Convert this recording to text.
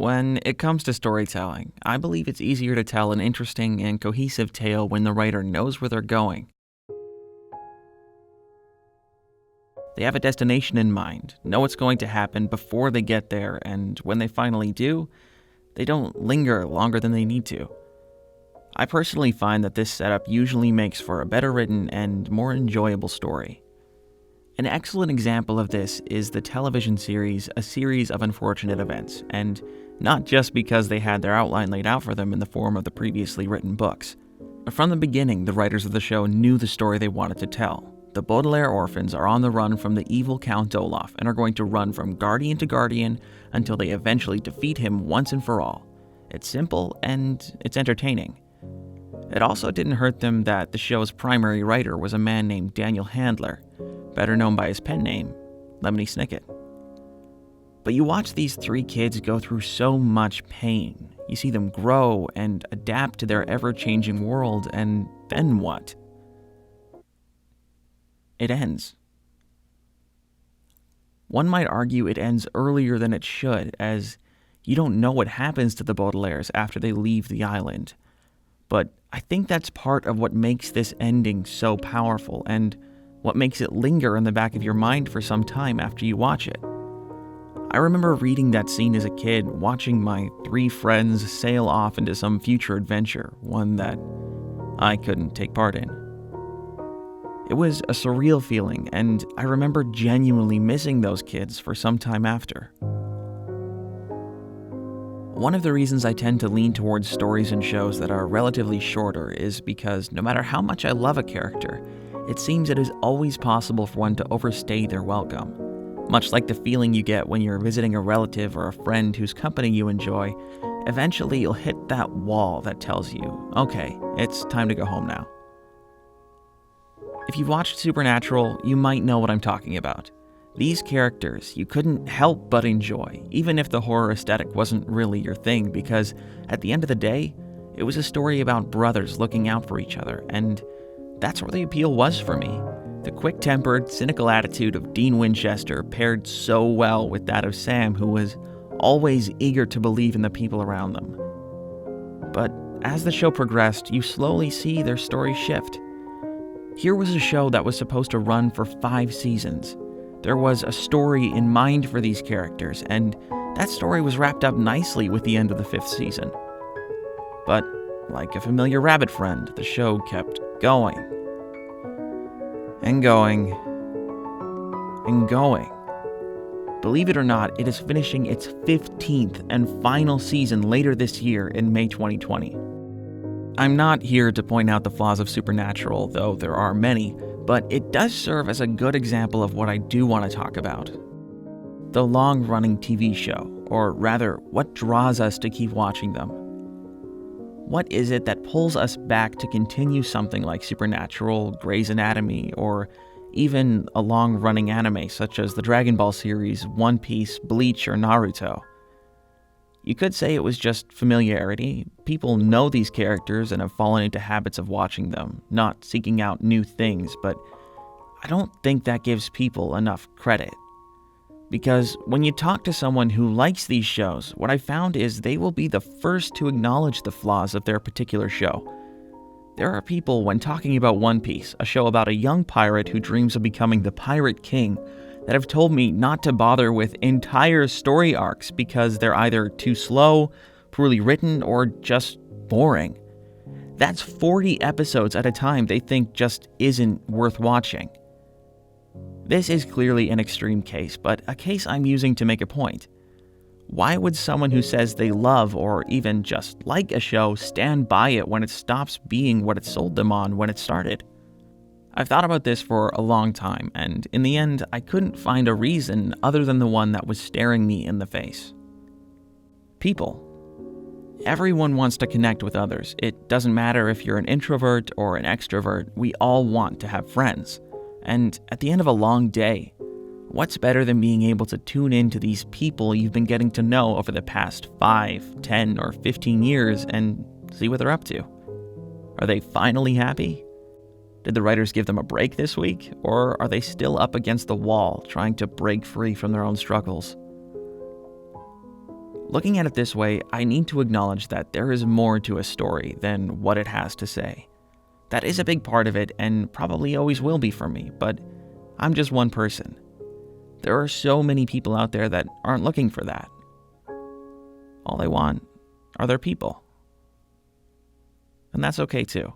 When it comes to storytelling, I believe it's easier to tell an interesting and cohesive tale when the writer knows where they're going. They have a destination in mind, know what's going to happen before they get there, and when they finally do, they don't linger longer than they need to. I personally find that this setup usually makes for a better written and more enjoyable story. An excellent example of this is the television series A Series of Unfortunate Events, and not just because they had their outline laid out for them in the form of the previously written books. From the beginning, the writers of the show knew the story they wanted to tell. The Baudelaire orphans are on the run from the evil Count Olaf and are going to run from guardian to guardian until they eventually defeat him once and for all. It's simple and it's entertaining. It also didn't hurt them that the show's primary writer was a man named Daniel Handler, better known by his pen name, Lemony Snicket. But you watch these three kids go through so much pain. You see them grow and adapt to their ever-changing world, and then what? It ends. One might argue it ends earlier than it should, as you don't know what happens to the Baudelaires after they leave the island. But I think that's part of what makes this ending so powerful, and what makes it linger in the back of your mind for some time after you watch it. I remember reading that scene as a kid, watching my three friends sail off into some future adventure, one that I couldn't take part in. It was a surreal feeling, and I remember genuinely missing those kids for some time after. One of the reasons I tend to lean towards stories and shows that are relatively shorter is because no matter how much I love a character, it seems it is always possible for one to overstay their welcome. Much like the feeling you get when you're visiting a relative or a friend whose company you enjoy, eventually you'll hit that wall that tells you, okay, it's time to go home now. If you've watched Supernatural, you might know what I'm talking about. These characters you couldn't help but enjoy, even if the horror aesthetic wasn't really your thing, because at the end of the day, it was a story about brothers looking out for each other, and that's where the appeal was for me. The quick-tempered, cynical attitude of Dean Winchester paired so well with that of Sam, who was always eager to believe in the people around them. But as the show progressed, you slowly see their story shift. Here was a show that was supposed to run for 5 seasons. There was a story in mind for these characters, and that story was wrapped up nicely with the end of the 5th season. But, like a familiar rabbit friend, the show kept going. And going. And going. Believe it or not, it is finishing its 15th and final season later this year in May 2020. I'm not here to point out the flaws of Supernatural, though there are many, but it does serve as a good example of what I do want to talk about. The long-running TV show, or rather, what draws us to keep watching them. What is it that pulls us back to continue something like Supernatural, Grey's Anatomy, or even a long-running anime such as the Dragon Ball series, One Piece, Bleach, or Naruto? You could say it was just familiarity. People know these characters and have fallen into habits of watching them, not seeking out new things, but I don't think that gives people enough credit. Because when you talk to someone who likes these shows, what I found is they will be the first to acknowledge the flaws of their particular show. There are people, when talking about One Piece, a show about a young pirate who dreams of becoming the Pirate King, that have told me not to bother with entire story arcs because they're either too slow, poorly written, or just boring. That's 40 episodes at a time they think just isn't worth watching. This is clearly an extreme case, but a case I'm using to make a point. Why would someone who says they love or even just like a show stand by it when it stops being what it sold them on when it started? I've thought about this for a long time, and in the end, I couldn't find a reason other than the one that was staring me in the face. People. Everyone wants to connect with others. It doesn't matter if you're an introvert or an extrovert, we all want to have friends. And at the end of a long day, what's better than being able to tune into these people you've been getting to know over the past 5, 10, or 15 years and see what they're up to? Are they finally happy? Did the writers give them a break this week, or are they still up against the wall trying to break free from their own struggles? Looking at it this way, I need to acknowledge that there is more to a story than what it has to say. That is a big part of it and probably always will be for me, but I'm just one person. There are so many people out there that aren't looking for that. All they want are their people. And that's okay too.